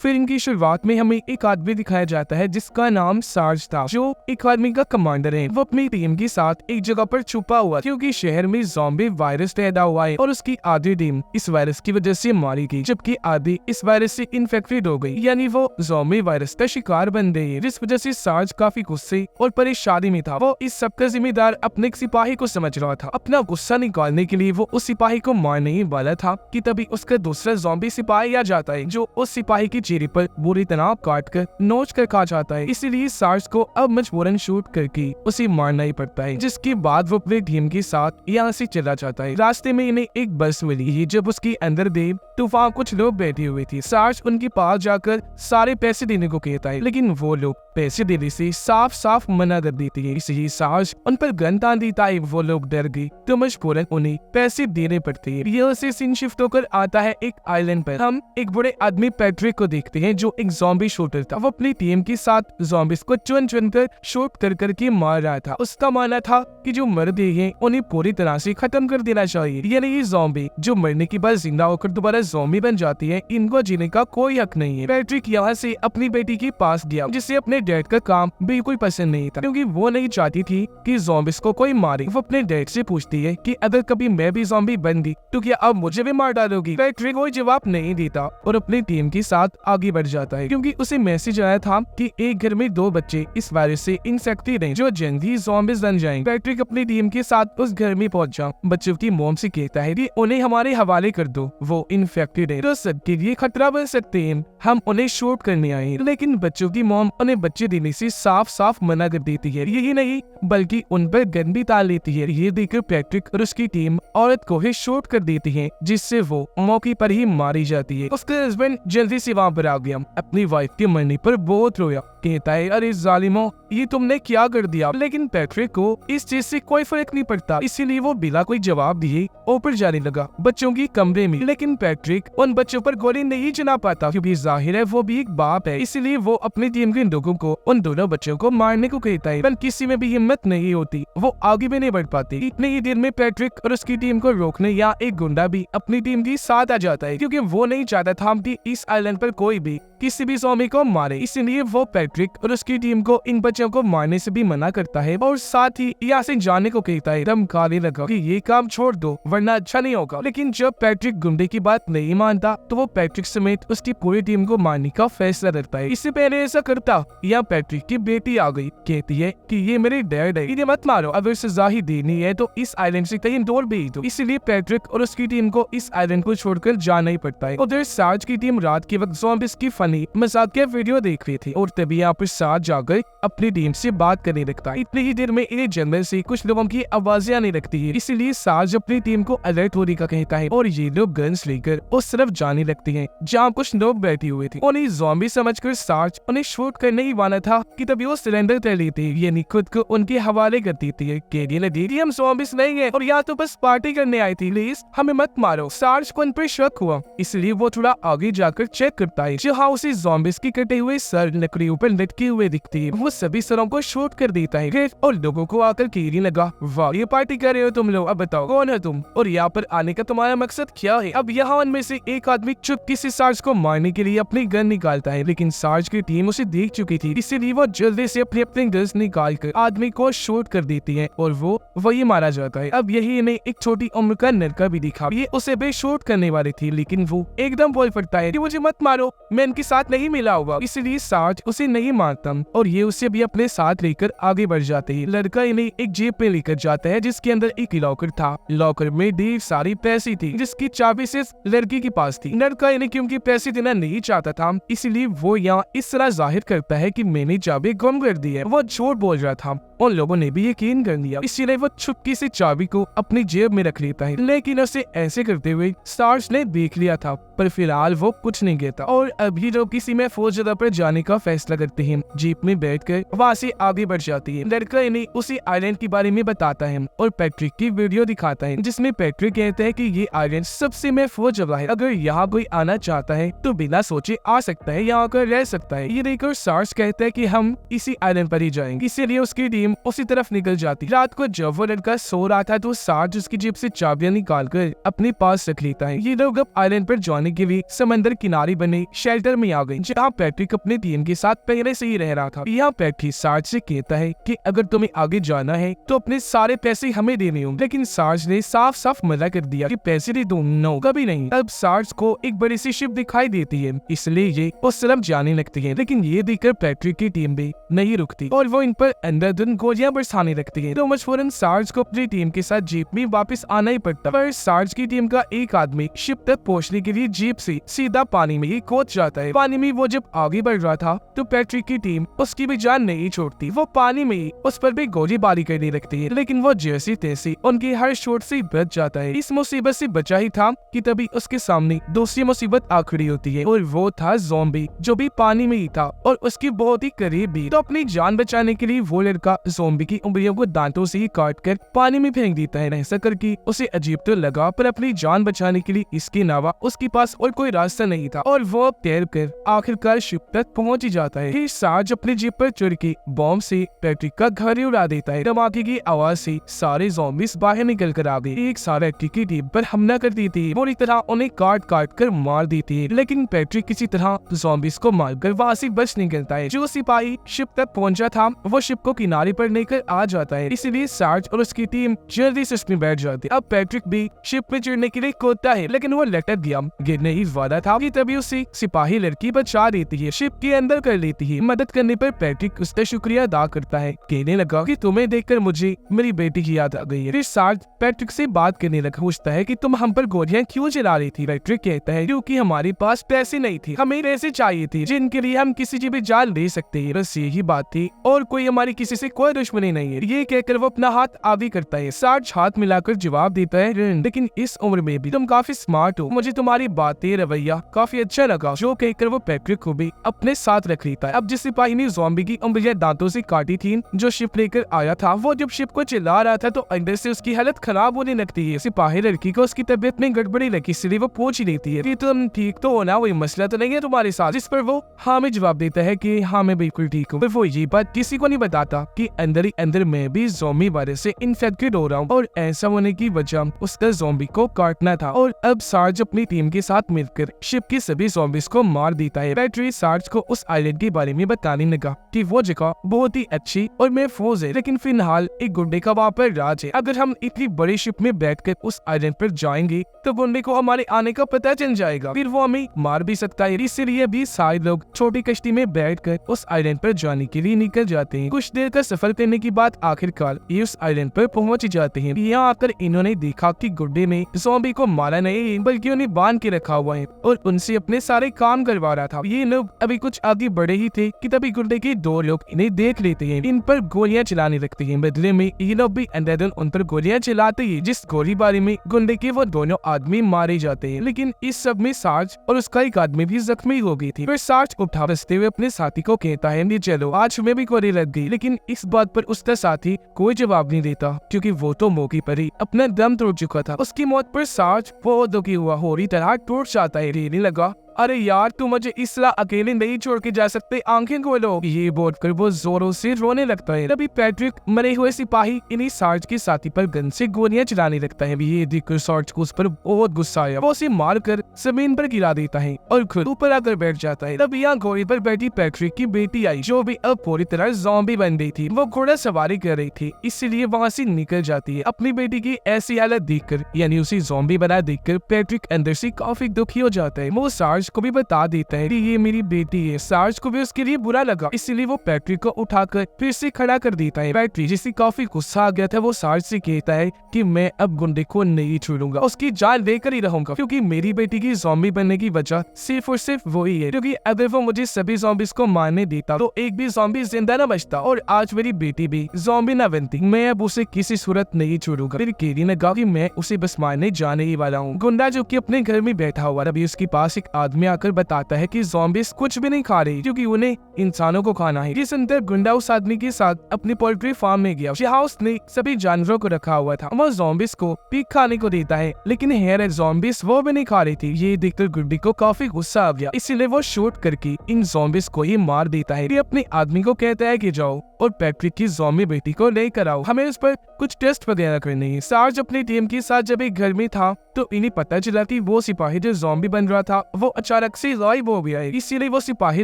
Film की शुरुआत में हमें एक आदमी दिखाया जाता है जिसका नाम सार्ज था, जो एक आर्मी का कमांडर है। वो अपनी टीम के साथ एक जगह पर छुपा हुआ क्योंकि शहर में ज़ॉम्बी वायरस पैदा हुआ है और उसकी आधी टीम इस वायरस की वजह से मारी गई, जबकि आधी इस वायरस से इन्फेक्टेड हो गई, यानी वो ज़ॉम्बी वायरस का शिकार बन गई है। जिस वजह से सार्ज काफी गुस्से और परेशानी में था। वो इस सब का जिम्मेदार अपने एक सिपाही को समझ रहा था। अपना गुस्सा निकालने के लिए वो उस सिपाही को मारने ही वाला था कि तभी उसका दूसरा ज़ॉम्बी सिपाही आ जाता है, जो उस सिपाही की चेहरे पर बुरी तरह काट कर नोच कर खा जाता है। इसीलिए सार्ज को अब मजबूरन शूट करके उसे मारना ही पड़ता है, जिसके बाद वो अपने टीम के साथ यहाँ से चला जाता है। रास्ते में इन्हें एक बस मिली है, जब उसके अंदर देव तो वहाँ कुछ लोग बैठे हुए थे। सार्ज उनके पास जाकर सारे पैसे देने को कहता है, लेकिन वो लोग पैसे देने से साफ साफ मना कर देती है। इसलिए सार्ज उन पर गन तान देता है। वो लोग डर गए तो मजबूरन उन्हें पैसे देने पड़ते हैं। यहाँ से सीन शिफ्ट होकर आता है एक आइलैंड पर। हम एक बड़े आदमी पैट्रिक को देखते हैं, जो एक ज़ॉम्बी शूटर था। वो अपनी टीम के साथ ज़ॉम्बिस को चुन चुन कर शूट कर करके मार रहा था। उसका मानना था कि जो मर गए हैं उन्हें पूरी तरह से खत्म कर देना चाहिए, यानी ये ज़ॉम्बी जो मरने के बाद जिंदा होकर दोबारा ज़ॉम्बी बन जाती है, इनको जीने का कोई हक नहीं है। पैट्रिक यहाँ से अपनी बेटी के पास गया, जिसे अपने डैड का काम बिल्कुल पसंद नहीं था, क्योंकि वो नहीं चाहती थी कि ज़ॉम्बिस को कोई मारे। वो अपने डैड से पूछती है कि अगर कभी मैं भी ज़ॉम्बी बन गई तो क्या अब मुझे भी मार डालोगी। पैट्रिक कोई जवाब नहीं देता और अपनी टीम के साथ आगे बढ़ जाता है, क्योंकि उसे मैसेज आया था कि एक घर में 2 बच्चे इस वायरस से इन्फेक्टेड हैं, जो जल्दी ज़ॉम्बिस बन जाएंगे। पैट्रिक अपनी टीम के साथ उस घर में पहुंचा। बच्चों की मॉम से कहता है कि उन्हें हमारे हवाले कर दो, वो इन्फेक्टेड है तो सबके लिए खतरा बन सकते हैं, हम उन्हें शूट करने आए। लेकिन बच्चों की मॉम उन्हें बच्चे देने से साफ साफ मना कर देती है। यही नहीं बल्कि उन पर गन भी ताल लेती है। ये देखकर पैट्रिक और उसकी टीम औरत को ही शूट कर देती है, जिससे वो मौके पर ही मारी जाती है। उसका हस्बैंड जल्दी से वहाँ पर आ गया। अपनी वाइफ के मरने पर बहुत रोया। कहता है, अरे जालिमो, ये तुमने क्या कर दिया। लेकिन पैट्रिक को इस चीज से कोई फर्क नहीं पड़ता, इसीलिए वो बिना कोई जवाब दिए ऊपर जाने लगा बच्चों की कमरे में। लेकिन पैट्रिक उन बच्चों पर गोली नहीं चला पाता, क्योंकि जाहिर है वो भी एक बाप है। इसीलिए वो अपनी टीम के लोगों को उन दोनों बच्चों को मारने को कहता है, पर किसी में भी हिम्मत नहीं होती। वो आगे भी नहीं बढ़ पाती। इतनी ही देर में पैट्रिक और उसकी टीम को रोकने या एक गुंडा भी अपनी टीम के साथ आ जाता है, क्योंकि वो नहीं चाहता था कि इस आइलैंड पर कोई भी किसी भी ज़ॉम्बी को मारे। इसलिए वो पैट्रिक और उसकी टीम को इन बच्चों को मारने से भी मना करता है और साथ ही यहाँ से जाने को कहता है। धमकाने लगा कि ये काम छोड़ दो वरना अच्छा नहीं होगा। लेकिन जब पैट्रिक गुंडे की बात नहीं मानता तो वो पैट्रिक समेत उसकी पूरी टीम को मारने का फैसला करता है। इससे पहले ऐसा करता, यहाँ पैट्रिक की बेटी आ गई। कहती है कि ये मेरे डैड है, इन्हें मत मारो, अगर सजा ही देनी है तो इस आइलैंड से कहीं दूर भेज दो। इसलिए पैट्रिक और उसकी टीम को इस आइलैंड को छोड़कर जाना ही पड़ता है। उधर सार्ज की टीम रात के वक्त ज़ॉम्बिस की फनी मजाकिया वीडियो देख रही थी और तभी यहाँ पर सार्ज जाकर अपनी टीम से बात करने लगता है। इतनी ही देर में इन्हें जंगल से कुछ लोगों की आवाजें आने लगती है। इसीलिए सार्ज अपनी टीम को अलर्ट होने का कहता है और ये लोग गन्स लेकर उस तरफ जाने लगते हैं जहाँ कुछ लोग बैठे हुए थे। उन्हें ज़ॉम्बी समझकर सार्ज उन्हें शूट करने ही वाला था कि तभी वो सिलेंडर कर लेती है, यानी खुद को उनके हवाले कर देती है। कहने लगी कि हम ज़ॉम्बिस नहीं है और या तो बस पार्टी करने आई थी, प्लीज हमें मत मारो। सार्ज को उन पर शक हुआ, इसलिए वो थोड़ा आगे जाकर चेक करता है, जहाँ उसे ज़ॉम्बिस के कटे हुए सर लकड़ियों पर लटके हुए दिखती है। वो सभी सरों को शूट कर देता है और लोगों को आकर कहने लगा, वाह ये पार्टी कर रहे हो तुम लोग, अब बताओ कौन है तुम और यहाँ पर आने का तुम्हारा मकसद क्या है। अब यहाँ उनमें से एक आदमी चुपके से सार्ज को मारने के लिए अपनी गन निकालता है, लेकिन सार्ज की टीम उसे देख चुकी थी, इसीलिए वो जल्दी से अपनी गन्स निकाल कर आदमी को शूट कर देती है और वो वही मारा जाता है। अब यही इन्हें एक छोटी उम्र का लड़का भी दिखा। ये उसे भी शूट करने वाली थी, लेकिन वो एकदम बोल पड़ता है कि मुझे मत मारो, मैं इनके साथ नहीं मिला हुआ। इसलिए सार्ज उसे नहीं मारता और ये उसे भी अपने साथ लेकर आगे बढ़ जाते हैं। लड़का इन्हें एक जेब में लेकर जाता है जिसके अंदर एक लॉकर था। लॉकर में ढेर सारी पैसे थी, जिसकी चाबी सिर्फ लड़की के पास थी। लड़का इन्हें क्योंकि पैसे देना नहीं चाहता था, इसलिए वो यहाँ इस तरह जाहिर करता है कि मैंने चाबी गुम कर दी है। वो झूठ बोल रहा था, उन लोगों ने भी यकीन कर लिया, इसीलिए वो चुपके से चाबी को अपनी जेब में रख लेता है। लेकिन उसे ऐसे करते हुए सार्ज ने देख लिया था, पर फिलहाल वो कुछ नहीं कहता और अभी लोग किसी महफूज जगह पर जाने का फैसला करते हैं। जीप में बैठकर वहाँ से आगे बढ़ जाती है। लड़का इन्हें उसी आइलैंड के बारे में बताता है और पैट्रिक की वीडियो दिखाता है, जिसमें पैट्रिक कहता है कि ये आइलैंड सबसे महफूज जगह है, अगर यहाँ कोई आना चाहता है तो बिना सोचे आ सकता है, यहाँ आकर रह सकता है। ये देखकर सार्ज कहता है कि हम इसी आइलैंड पर ही जाएंगे, इसीलिए उसकी टीम उसी तरफ निकल जाती। रात को जब वो लड़का सो रहा था तो सार्ज उसकी जेब से चाबियां निकाल कर अपने पास रख लेता है। ये लोग अब आइलैंड पर जाने के लिए समंदर किनारे बने शेल्टर में आ गई, जहाँ पैट्रिक अपने टीम के साथ पहले से ही रह रहा था। यहाँ पैट्रिक सार्ज से कहता है कि अगर तुम्हें आगे जाना है तो अपने सारे पैसे हमें देने होंगे, लेकिन सार्ज ने साफ साफ मना कर दिया कि पैसे दे दूं, नो कभी नहीं। अब सार्ज को एक बड़ी सी शिप दिखाई देती है, इसलिए ये उस तरफ जाने लगती है, लेकिन ये देखकर पैट्रिक की टीम भी नहीं रुकती और वो इन पर अंधाधुंध गोलियां बरसाने लगती है। तो मजबूरन सार्ज को अपनी टीम के साथ जीप में वापस आना ही पड़ता। पर सार्ज की टीम का एक आदमी शिप तक पहुंचने के लिए जीप से सीधा पानी में ही कूद जाता है। पानी में वो जब आगे बढ़ रहा था तो पैट्रिक की टीम उसकी भी जान नहीं छोड़ती, वो पानी में उस पर भी गोलीबारी करने लगती है, लेकिन वो जैसी तैसी उनकी हर शॉट से बच जाता है। इस मुसीबत से बचा ही था कि तभी उसके सामने दूसरी मुसीबत आ खड़ी होती है, और वो था ज़ॉम्बी, जो भी पानी में ही था और उसकी बहुत ही करीब भी। तो अपनी जान बचाने के लिए वो लड़का ज़ॉम्बी की उंगलियों को दांतों से ही काट कर पानी में फेंक देता है। ऐसा करके उसे अजीब तो लगा, पर अपनी जान बचाने के लिए इसके अलावा उसके पास और कोई रास्ता नहीं था, और वो तैर कर आखिरकार शिप तक पहुंच ही जाता है। फिर सार्ज अपने जीप पर चढ़ के बॉम्ब से पैट्रिक का घर ही उड़ा देता है। धमाके की आवाज से सारे ज़ॉम्बीज़ बाहर निकल कर आ गए, एक सारा पैट्रिक की टीम पर हमला कर देती है, बुरी तरह उन्हें काट काट कर मार देती है, लेकिन पैट्रिक किसी तरह ज़ॉम्बीज़ को मारकर वहां से बच निकलता है। जो सिपाही शिप तक पहुंचा था वो शिप को किनारे पर लेकर आ जाता है, इसलिए सार्ज और उसकी टीम जल्दी से उसमें बैठ जाती है। अब पैट्रिक भी शिप में चढ़ने के लिए कूदता है, लेकिन वो लटक गया, गिरने ही वाला था कि तभी उसे सिपाही लड़की बचा देती है, शिप के अंदर कर लेती है। मदद करने पर पैट्रिक उसका शुक्रिया अदा करता है, कहने लगा कि तुम्हें देखकर मुझे मेरी बेटी की याद आ गई है। फिर सार्ज पैट्रिक से बात करने लगा, पूछता है कि तुम हम पर गोलियां क्यों चला रही थी। पैट्रिक कहता है क्योंकि हमारे पास पैसे नहीं थे, हमें पैसे चाहिए थे जिनके लिए हम किसी की भी जान दे सकते हैं, बस यही बात थी, और कोई हमारी किसी से कोई दुश्मनी नहीं है। ये कहकर वो अपना हाथ आगे करता है। सार्ज हाथ मिलाकर जवाब देता है, लेकिन इस उम्र में भी तुम काफी स्मार्ट हो, मुझे तुम्हारी बातें रवैया काफी अच्छा लगा। जो कहकर वो पैट्रिक को भी अपने साथ रख लेता है। अब जिस सिपाही ने ज़ॉम्बी की उंगलियां दांतों से काटी थी जो शिप लेकर आया था, वो जब शिप को चिल्ला रहा था तो अंदर से उसकी हालत खराब होने लगती है। सिपाही लड़की को उसकी तबीयत में गड़बड़ी लगी, इसलिए वो पूछ ही लेती है कि तुम ठीक तो हो ना, कोई मसला तो नहीं है तुम्हारे साथ। जिस पर वो हाँ में जवाब देता है कि हाँ मैं बिल्कुल ठीक हूँ। वो ये बात किसी को नहीं बताता कि अंदर ही अंदर मैं भी ज़ॉम्बी वायरस से इन्फेक्टेड हो रहा हूँ, और ऐसा होने की वजह उसका ज़ॉम्बी को काटना था। और अब सार्ज अपनी टीम के साथ मिलकर शिप के सभी ज़ॉम्बीज़ को मार देता है। पैट्रिक सार्ज को उस आइलैंड के बारे में बताने लगा कि वो जगह बहुत ही अच्छी और महफूज है, लेकिन फिलहाल एक गुंडे का वहाँ पर राज है। अगर हम इतनी बड़ी शिप में बैठकर उस आइलैंड पर जाएंगे तो गुंडे को हमारे आने का पता चल जाएगा, फिर वो हमें मार भी सकता है। इसलिए भी सारे लोग छोटी कश्ती में बैठकर उस आइलैंड पर जाने के लिए निकल जाते हैं। कुछ देर का सफर करने के बाद आखिरकार ये उस आइलैंड पर पहुंच जाते हैं। यहाँ आकर इन्होंने देखा कि गुंडे ने ज़ॉम्बी को मारा नहीं, बल्कि उन्हें बांध के रखा हुआ है और उनसे अपने सारे काम करवा रहा था। ये लोग अभी कुछ आगे बढ़े ही थे कि तभी गुंडे के दो लोग इन्हें देख लेते हैं, इन पर गोलियां चलाने लगते हैं। बदले में ये लोग भी अंधाधुंध उन पर गोलियां चलाते हैं, जिस गोलीबारी में गुंडे के वो दोनों आदमी मारे जाते हैं। लेकिन इस सब में सार्ज और उसका एक आदमी भी जख्मी हो गई थी। फिर सार्ज उठा बसते हुए अपने साथी को कहता है कि चलो आज हमें भी गोली लग गई, लेकिन इस बात पर उसका साथी कोई जवाब नहीं देता, क्योंकि वो तो मौके पर ही अपना दम तोड़ चुका था। उसकी मौत पर सार्ज बहुत दुखी हुआ, होरी तरह टूट जाता है, कहने लगा अरे यार तू मुझे इस तरह अकेले नहीं छोड़ के जा सकते, आंखें खोलो। ये बोलकर वो जोरों से रोने लगता है। तभी पैट्रिक मरे हुए सिपाही इन्हीं सार्ज के साथी पर गन से गोलियां चलाने लगता है। ये देखकर सार्ज को उस पर बहुत गुस्सा आया, वो उसे मारकर जमीन पर गिरा देता है और खुद ऊपर आकर बैठ जाता है। तब यहाँ घोड़े पर बैठी पैट्रिक की बेटी आई, जो भी अब पूरी तरह ज़ॉम्बी बन गई थी। वो घोड़ा सवारी कर रही थी, इसलिए वहाँ से निकल जाती है। अपनी बेटी की ऐसी हालत देखकर, यानी उसे ज़ॉम्बी बना देखकर पैट्रिक अंदर से काफी दुखी हो जाता है। वो सार्ज को भी बता देता है कि ये मेरी बेटी है। सार्ज को भी उसके लिए बुरा लगा, इसलिए वो पैट्रिक को उठाकर फिर से खड़ा कर देता है। पैट्रिक जिसे काफी गुस्सा आ गया था, वो सार्ज से कहता है कि मैं अब गुंडे को नहीं छोड़ूंगा, उसकी जान लेकर ही रहूंगा, क्योंकि मेरी बेटी की ज़ॉम्बी बनने की वजह सिर्फ और सिर्फ वही है। क्योंकि अगर वो मुझे सभी ज़ॉम्बीज को मारने देता तो एक भी ज़ॉम्बी जिंदा न बचता, और आज मेरी बेटी भी ज़ॉम्बी न बनती। मैं अब उसे किसी सूरत नहीं छोड़ूंगा। फिर केरी ने कहा कि मैं उसे बस मारने जाने ही वाला हूँ। गुंडा जो कि अपने घर में बैठा हुआ, अभी उसके पास एक आदमी आकर बताता है कि ज़ॉम्बीज़ कुछ भी नहीं खा रही, क्योंकि उन्हें इंसानों को खाना है। ये सुनकर गुंडा उस आदमी के साथ अपनी पोल्ट्री फार्म में गया, जहाँ उसने सभी जानवरों को रखा हुआ था। वो ज़ॉम्बीज़ को पीक खाने को देता है, लेकिन हेयर ज़ॉम्बीज़ वो भी नहीं खा रही थी। ये देखकर गुंडे को काफी गुस्सा आ गया, इसीलिए वो शूट करके इन ज़ॉम्बीज़ को ही मार देता है। ये अपने आदमी को कहता है कि जाओ और पैट्रिक की ज़ॉम्बी बेटी को लेकर आओ, हमें उस पर कुछ टेस्ट वगैरह करने हैं। सार्ज अपनी टीम के साथ जब एक घर में था तो इन्हें पता चला कि वो सिपाही जो ज़ॉम्बी बन रहा था वो अचानक से गायब हो गया है। इसीलिए वो सिपाही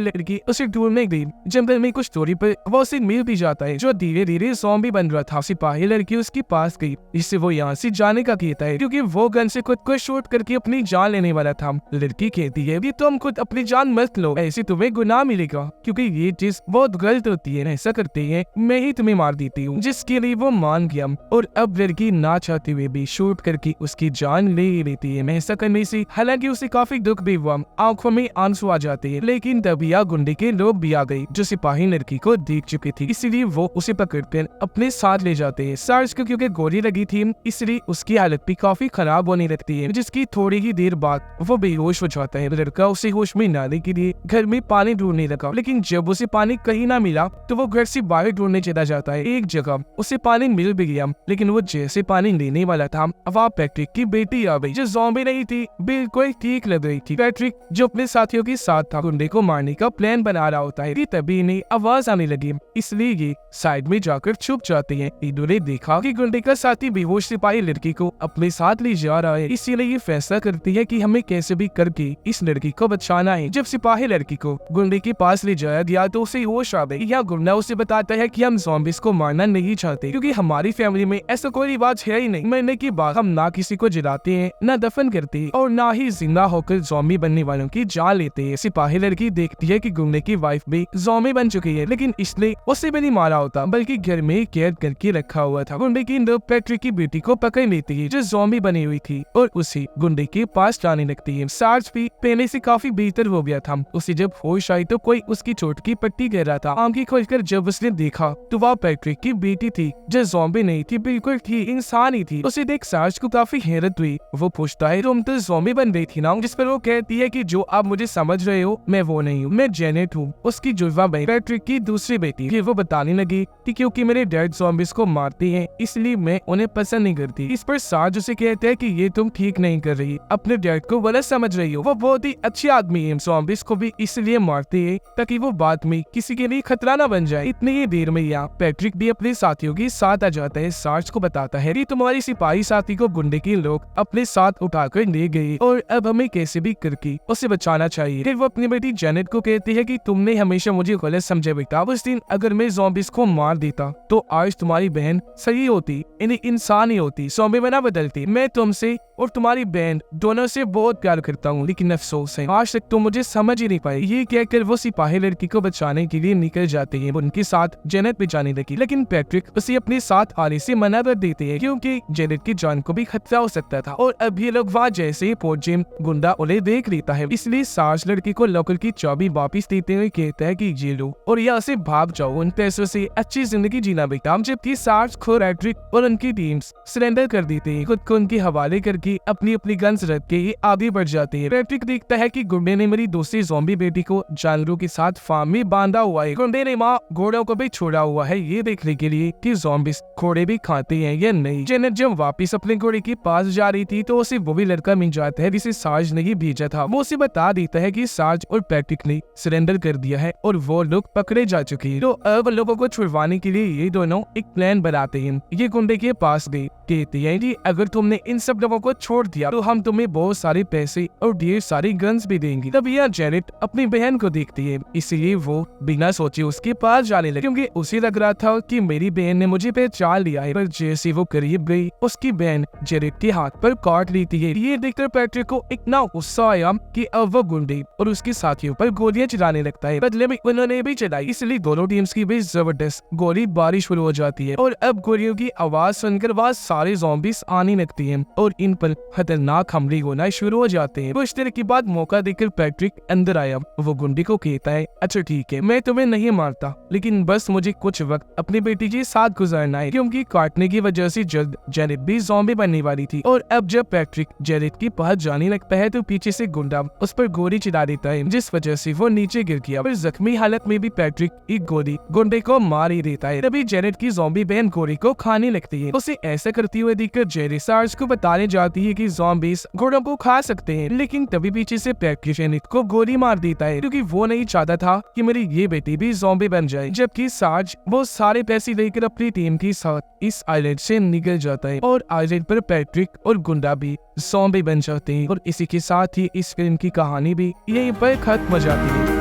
लड़की उसे ढूंढने गई। जंगल में कुछ दूरी पर वो उसे मिल भी जाता है, जो धीरे धीरे ज़ॉम्बी बन रहा था। सिपाही लड़की उसके पास गई, इससे वो यहाँ से जाने का कहता है क्योंकि वो गन से खुद को शूट करके अपनी जान लेने वाला था। लड़की कहती है कि तुम खुद अपनी जान मत लो, ऐसे तुम्हें गुनाह मिलेगा क्योंकि ये चीज बहुत गलत होती है। ऐसा करते हैं मैं ही तुम्हें मार देती हूँ, जिसके लिए वो मान गया और अब लड़की ना चाहते हुए भी शूट करके उसकी जान ले लेती है। ऐसा करने से हालांकि उसे काफी दुख भी हुआ, आंखों में आंसू आ जाते हैं, लेकिन तभी गुंडे के लोग भी आ गए जो सिपाही लड़की को देख चुके थे। इसलिए वो उसे पकड़कर अपने साथ ले जाते हैं। सार्ज को क्योंकि गोली लगी थी इसलिए उसकी हालत भी काफी खराब होने लगती है, जिसकी थोड़ी ही देर बाद वो बेहोश हो जाता है। लड़का उसे होश में लाने के लिए घर में पानी ढूंढने लगा, लेकिन जब उसे पानी कहीं ना मिला तो वो घर से बाहर ढूंढने चला जाता है। एक जगह उसे पानी मिल भी गया, लेकिन वो जैसे पानी लेने वाला था वहाँ पैट्रिक की बेटी आ गई, जो ज़ॉम्बी नहीं थी, बिल्कुल ठीक लग रही थी। पैट्रिक जो अपने साथियों के साथ था गुंडे को मारने का प्लान बना रहा होता है कि तभी इन्हें आवाज आने लगी, इसलिए ये साइड में जाकर छुप जाते हैं। इन्होंने देखा कि गुंडे का साथी बेहोश सिपाही लड़की को अपने साथ ले जा रहा है, इसीलिए ये फैसला करती है कि हमें कैसे भी करके इस लड़की को बचाना है। जब सिपाही लड़की को गुंडे के पास ले जाया गया तो उसे होश आ गई। यह गुंडा उसे बताता है कि हम ज़ॉम्बीज को मारना नहीं चाहते क्योंकि हमारी फैमिली में ऐसा कोई रिवाज है ही नहीं। मरने के बाद हम ना किसी को जलाते हैं, ना दफन करते और ना ही जिंदा होकर ज़ॉम्बी बनने वालों की जान लेते हैं। सिपाही लड़की देखती है कि गुंडे की वाइफ भी ज़ॉम्बी बन चुकी है, लेकिन इसने उसे भी नहीं मारा होता बल्कि घर में कैद करके रखा हुआ था। गुंडे की लोग पैट्रिक की बेटी को पकड़ लेती है जो ज़ॉम्बी बनी हुई थी और उसे गुंडे के पास जाने लगती है। सार्ज भी पहले से काफी बेहतर हो गया था। उसे जब होश आई तो कोई उसकी चोट की पट्टी कर रहा था। आंखें खोलकर जब उसने देखा तो वह पैट्रिक की बेटी थी जो ज़ॉम्बी नहीं थी, बिल्कुल थी, इंसान ही थी। उसे देख सार्ज को काफी हैरत हुई। वो पूछता है तुम तो ज़ॉम्बी बन गई थी ना, जिस पर वो कहती है कि जो आप मुझे समझ रहे हो मैं वो नहीं हूँ, मैं जेनेट हूँ, उसकी जुड़वा बहन, पैट्रिक की दूसरी बेटी। फिर वो बताने लगी कि क्योंकि मेरे डैड ज़ॉम्बीज को मारते हैं इसलिए मैं उन्हें पसंद नहीं करती। इस पर सार्ज उसे कहता है कि ये तुम ठीक नहीं कर रही, अपने डैड को गलत समझ रही हो, वो बहुत ही अच्छे आदमी है, ज़ॉम्बीज को भी इसलिए मारते हैं ताकि वो बाद में किसी के लिए खतरा न बन जाए। इतनी ही देर में यहाँ पैट्रिक भी अपने साथियों के साथ आ जाता है। सार्ज को बताता है कि तुम्हारी सिपाही साथी को गुंडे के लोग अपने साथ उठाकर ले गए और अब हमें कैसे भी करके उसे बचाना चाहिए। फिर वो अपनी बेटी जेनेट को कहती है कि तुमने हमेशा मुझे गलत समझा बेटा, उस दिन अगर मैं ज़ॉम्बीज को मार देता तो आज तुम्हारी बहन सही होती, इन्हें इंसान ही होती, ज़ॉम्बी में ना बदलती। मैं तुमसे और तुम्हारी बहन दोनों से बहुत प्यार करता हूँ, लेकिन अफसोस है आज तक तुम मुझे समझ ही नहीं पाए। ये कहकर वो सिपाही लड़की को बचाने के लिए निकल जाते हैं। उनके साथ जेनेट भी जाने लगी, लेकिन पैट्रिक उसे अपने साथ आने से मना कर देते हैं क्योंकि जेनेट की जान को भी खतरा हो सकता था। और अब ये लोग वहाँ जैसे ही पहुंचे गुंडा उन्हें देख लेता है, इसलिए सार्ज लड़की को लॉकर की चाबी वापिस देते हुए कहता है कि ये लो और यहाँ से भाग जाओ, उन पैसों से अच्छी जिंदगी जीना बेटा। जबकि सार्ज को पैट्रिक और उनकी टीम्स सरेंडर कर देते हैं, खुद को उनके हवाले करके अपनी अपनी गन्स रख के ये आगे बढ़ जाते हैं। पैट्रिक देखता है कि गुंडे ने मेरी दूसरी ज़ॉम्बी बेटी को जानवरों के साथ फार्म में बांधा हुआ है। गुंडे ने माँ घोड़ों को भी छोड़ा हुआ है ये देखने के लिए कि ज़ॉम्बीज घोड़े भी खाते हैं या नहीं। जेनेट जब वापस अपने घोड़े के पास जा रही थी तो उसे वो भी लड़का मिल जाता है जिसे सार्ज ने ही भेजा था। वो उसे बता देता है कि सार्ज और पैट्रिक ने सरेंडर कर दिया है और वो लोग पकड़े जा चुके हैं। तो अब लोगों को छुड़वाने के लिए ये दोनों एक प्लान बनाते हैं। ये गुंडे के पास गए, कहते हैं कि अगर तुमने इन सब लोगों को छोड़ दिया तो हम तुम्हें बहुत सारे पैसे और ढेर सारी गन्स भी देंगे। तब यह जेनेट अपनी बहन को देखती है, इसलिए वो बिना सोचे उसके पास जाने लगी क्योंकि उसे लग रहा था कि मेरी बहन ने मुझे पहचान लिया है। पर जैसे वो करीब गई उसकी बहन जेनेट के हाथ पर काट लेती है। ये देखकर पैट्रिक को इतना गुस्सा आया कि अब वो गुंडे और उसके साथियों पर गोलियां चलाने लगता है। बदले में उन्होंने भी चलाई, इसलिए दोनों टीम्स की भी जबरदस्त गोली बारिश शुरू हो जाती है और अब गोलियों की आवाज सुनकर वहाँ सारे ज़ॉम्बीज आने लगती हैं और इन पर खतरनाक हमले होना शुरू हो जाते हैं। कुछ देर के बाद मौका देकर पैट्रिक अंदर आया। वो गुंडे को कहता है अच्छा ठीक है, मैं तुम्हें नहीं मारता, लेकिन बस मुझे कुछ वक्त अपनी बेटी के साथ गुजारना है क्योंकि काटने की वजह से जल्द जेनेट भी ज़ॉम्बी बनने वाली थी। और अब जब पैट्रिक जेनेट के पास जाने लगता है तो पीछे से गुंडा उस पर गोली चला देता है, जिस वजह से वो नीचे गिर गया। पर जख्मी हालत में भी पैट्रिक एक गोली गुंडे को मार ही देता है। तभी जेनेट की ज़ॉम्बी बहन गोली को खाने लगती है। उसे ऐसा करते हुए देखकर जेनेट सार्ज को बताने जाती है कि ज़ॉम्बीज घोड़ों को खा सकते हैं, लेकिन तभी पीछे से पैट्रिक जेनेट को गोली मार देता है क्योंकि वो नहीं चाहता था कि मेरी ये बेटी भी ज़ॉम्बी बन जाए। जबकि सार्ज वो सारे पैसे लेकर अपनी टीम के साथ इस आइलैंड से निकल जाता है और आइलैंड पर पैट्रिक और गुंडा भी ज़ॉम्बी बन जाते हैं। और इसी के साथ ही इस फिल्म इनकी कहानी भी यहीं पर खत्म हो जाती है।